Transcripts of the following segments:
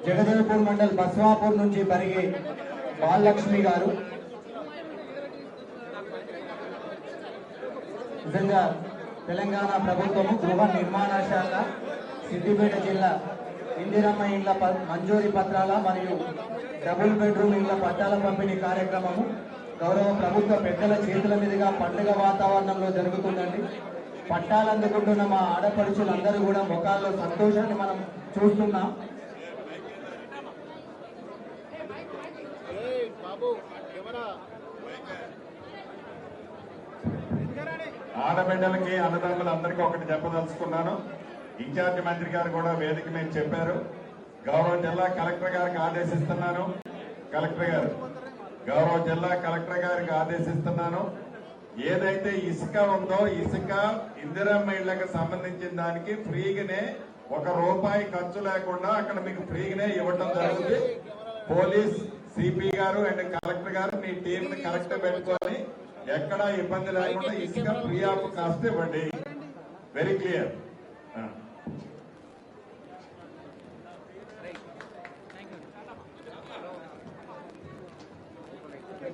జగదేవ్పూర్ మండల్ బస్వాపూర్ నుంచి పరిగి బాలలక్ష్మి గారు. నిజంగా తెలంగాణ ప్రభుత్వము గృహ నిర్మాణ శాఖ సిద్దిపేట జిల్లా ఇందిరమ్మ ఇండ్ల మంజూరీ పత్రాల మరియు డబుల్ బెడ్రూమ్ ఇండ్ల పట్టాల పంపిణీ కార్యక్రమము గౌరవ ప్రభుత్వ పెద్దల చేతుల మీదుగా పండుగ వాతావరణంలో జరుగుతుందండి. పట్టాలు అందుకుంటున్న మా ఆడపడుచులందరూ కూడా ముఖాల్లో సంతోషాన్ని మనం చూస్తున్నాం. ఆడబిడ్డలకి అన్నదమ్ములందరికీ ఒకటి చెప్పదలుచుకున్నాను. ఇన్ఛార్జి మంత్రి గారు కూడా వేదిక మీద చెప్పారు. గౌరవ జిల్లా కలెక్టర్ గారికి ఆదేశిస్తున్నాను. గౌరవ జిల్లా కలెక్టర్ గారికి ఆదేశిస్తున్నాను. ఏదైతే ఇసుక ఉందో ఇసుక ఇందిరమ్మ ఇళ్లకు సంబంధించిన దానికి ఫ్రీగానే ₹1 ఖర్చు లేకుండా అక్కడ మీకు ఫ్రీగానే ఇవ్వడం జరుగుతుంది. పోలీస్ సిపి గారు అండ్ కలెక్టర్ గారు మీ టీం ని కరెక్ట్ పెట్టుకొని ఎక్కడా ఇబ్బంది లేకుండా ఇసుక ఫ్రీ ఆఫ్ కాస్ట్ ఇవ్వండి. Very clear.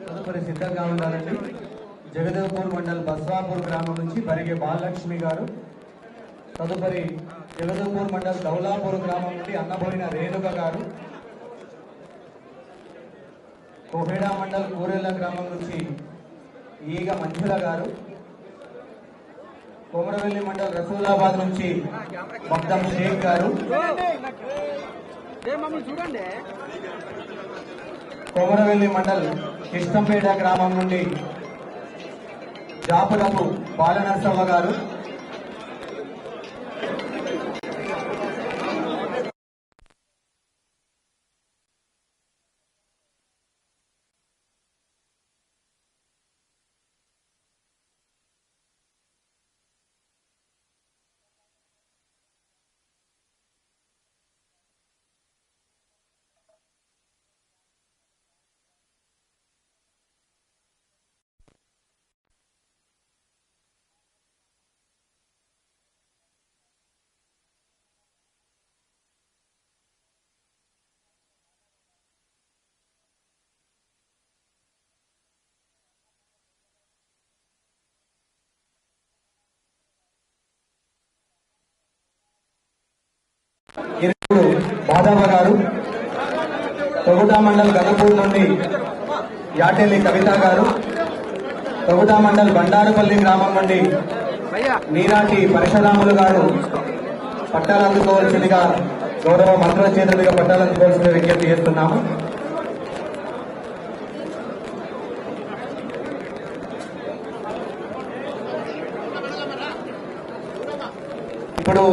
తదుపరి సిద్ధంగా ఉండాలండి. జగదేవ్పూర్ మండల్ బస్వాపూర్ గ్రామం నుంచి పరిగే బాలలక్ష్మి గారు. తదుపరి జగదేవ్పూర్ మండల్ దౌలాపూర్ గ్రామం నుండి అన్నబోయిన రేణుక గారు. కోహేడా మండల్ కూరెళ్ల గ్రామం నుంచి ఈగ మంజుల గారు. కోమరవెల్లి మండల్ రసూలాబాద్ నుంచి మగ్దం షేక్ గారు. కోమరవెల్లి మండల్ కిష్టంపేట గ్రామం నుండి జాపులపు బాలనరసవ్వ గారు. మాధవ గారు. తొగుటా మండల్ గదపూర్ నుండి యాటెల్లి కవిత గారు. తొగుటా మండల్ బండారుపల్లి గ్రామం నుండి నీరాటి పరశురాములు గారు పట్టాలు అందుకోవాల్సిందిగా గౌరవ మంత్రుల చేతులుగా పట్టాలు అందుకోవాల్సిన విజ్ఞప్తి చేస్తున్నాము. ఇప్పుడు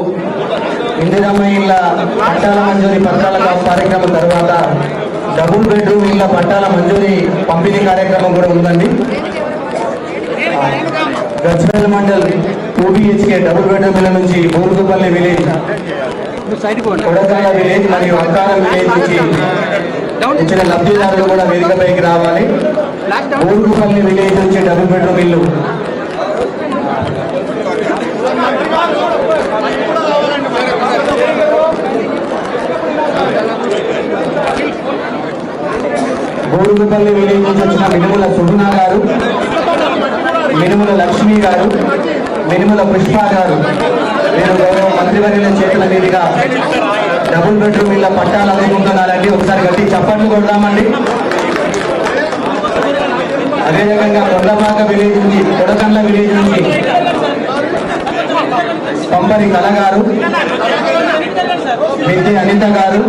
ఇందిరమ్మ ఇళ్ల పట్టాల మంజూరీ పత్రాల కార్యక్రమం తర్వాత డబుల్ బెడ్రూమ్ ఇళ్ల పట్టాల మంజూరీ పంపిణీ కార్యక్రమం కూడా ఉందండి. Gajwel mandal 2BHK double bedroom ఇళ్ల నుంచి బూరుగుపల్లి విలేజ్, కొడకల్ల విలేజ్ మరియు అక్కారం విలేజ్ నుంచి వచ్చిన లబ్ధిదారులు కూడా వేదికపైకి రావాలి. బూరుగుపల్లి విలేజ్ నుంచి డబుల్ బెడ్రూమ్ ఇల్లు బూరుగుపల్లి విలేజ్ నుంచి వచ్చిన మినుముల సుగుణ గారు, మినుముల లక్ష్మి గారు, మినుముల పుష్ప గారు నేను గౌరవ మంత్రివర్యుల చేతుల మీదుగా డబుల్ బెడ్రూమ్ ఇళ్ల పట్టాలు అందుకుంటున్నారండి. ఒకసారి గట్టి చప్పట్లు కొడదామండి. అదేవిధంగా కొండపాక విలేజ్ నుంచి, కొడకండ్ల విలేజ్ నుంచి పంపరి కళ గారు, విద్య అనిత గారు,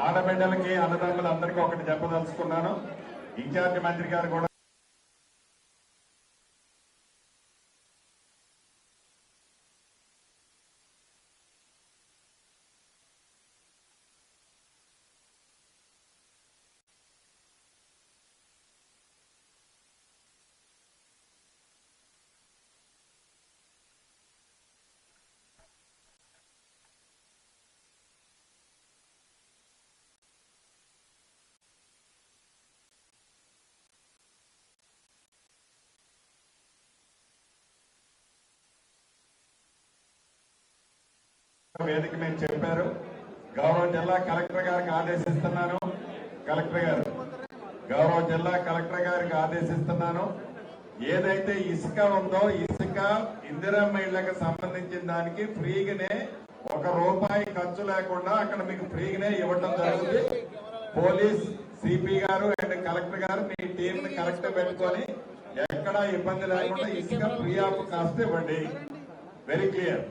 ఆడబిడ్డలకి అన్నదమ్ములందరికీ ఒకటి చెప్పదలుచుకున్నాను. ఇన్ఛార్జి మంత్రి గారు కూడా వేదిక మీద చెప్పారు. గౌరవ జిల్లా కలెక్టర్ గారికి ఆదేశిస్తున్నాను. కలెక్టర్ గారు, గౌరవ జిల్లా కలెక్టర్ గారికి ఆదేశిస్తున్నాను. ఏదైతే ఇసుక ఉందో ఇసుక ఇందిరమ్మ ఇళ్లకు సంబంధించిన దానికి ఫ్రీగానే ₹1 ఖర్చు లేకుండా అక్కడ మీకు ఫ్రీగానే ఇవ్వడం జరుగుతుంది. పోలీస్ సిపి గారు అండ్ కలెక్టర్ గారు మీ టీం ని కరెక్ట్ పెట్టుకొని ఎక్కడా ఇబ్బంది లేకుండా ఇసుక ఫ్రీ ఆఫ్ కాస్ట్ ఇవ్వండి. Very clear.